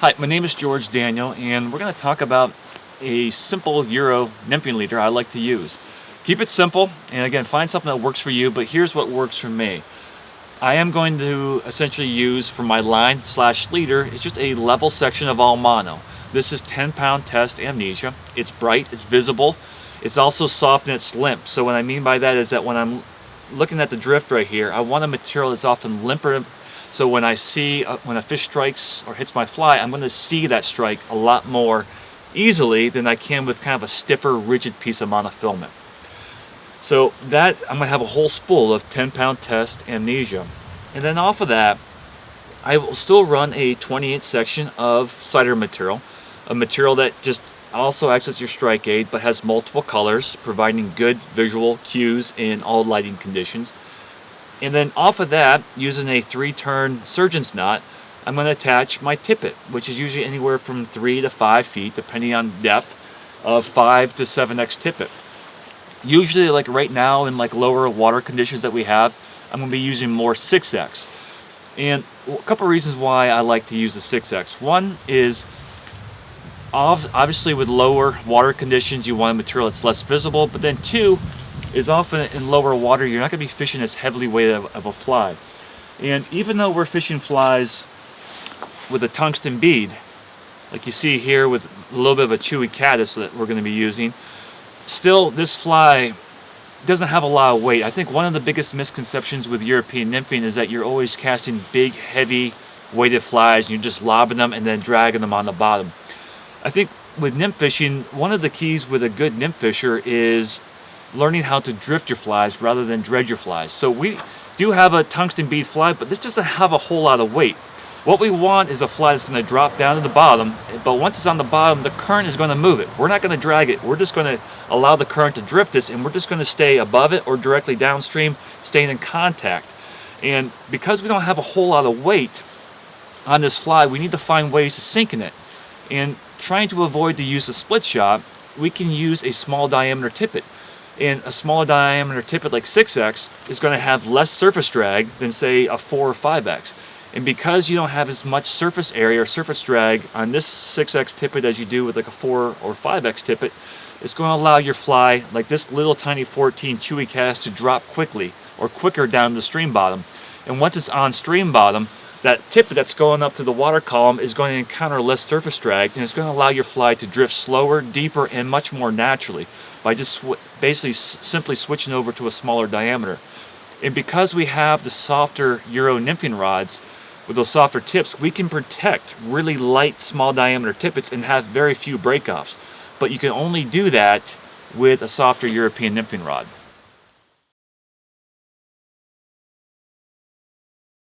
Hi, my name is George Daniel, and we're going to talk about a simple Euro nymphing leader I like to use. Keep it simple, and again, find something that works for you, but here's what works for me. I am going to essentially use for my line/leader, it's just a level section of all mono. This is 10-pound test amnesia. It's bright, it's visible, it's also soft and it's limp. So what I mean by that is that when I'm looking at the drift right here, I want a material that's often limper. So when I see, when a fish strikes or hits my fly, I'm going to see that strike a lot more easily than I can with kind of a stiffer, rigid piece of monofilament. So that, I'm going to have a whole spool of 10-pound test amnesia. And then off of that, I will still run a 28 section of cider material, a material that just also acts as your strike aid, but has multiple colors, providing good visual cues in all lighting conditions. And then off of that, using a 3-turn surgeon's knot, I'm going to attach my tippet, which is usually anywhere from 3 to 5 feet, depending on depth, of 5 to 7x tippet. Usually, like right now, in like lower water conditions that we have, I'm going to be using more 6x. And a couple of reasons why I like to use the 6x. One is, obviously with lower water conditions, you want a material that's less visible, but then two, is often in lower water, you're not going to be fishing as heavily weighted of a fly. And even though we're fishing flies with a tungsten bead, like you see here with a little bit of a chewy caddis that we're going to be using, still this fly doesn't have a lot of weight. I think one of the biggest misconceptions with European nymphing is that you're always casting big, heavy, weighted flies and you're just lobbing them and then dragging them on the bottom. I think with nymph fishing, one of the keys with a good nymph fisher is learning how to drift your flies rather than dredge your flies. So we do have a tungsten bead fly, but this doesn't have a whole lot of weight. What we want is a fly that's going to drop down to the bottom, but once it's on the bottom, the current is going to move it. We're not going to drag it. We're just going to allow the current to drift this, and we're just going to stay above it or directly downstream, staying in contact. And because we don't have a whole lot of weight on this fly, we need to find ways to sink in it. And trying to avoid the use of split shot, we can use a small diameter tippet. And a smaller diameter tippet like 6x is going to have less surface drag than say a 4 or 5x. And because you don't have as much surface area or surface drag on this 6x tippet as you do with like a 4 or 5x tippet, it's going to allow your fly, like this little tiny 14 chewy cast, to drop quickly or quicker down the stream bottom. And once it's on stream bottom, that tippet that's going up to the water column is going to encounter less surface drag, and it's going to allow your fly to drift slower, deeper, and much more naturally by just basically simply switching over to a smaller diameter. And because we have the softer Euro nymphing rods with those softer tips, we can protect really light, small diameter tippets and have very few breakoffs. But you can only do that with a softer European nymphing rod.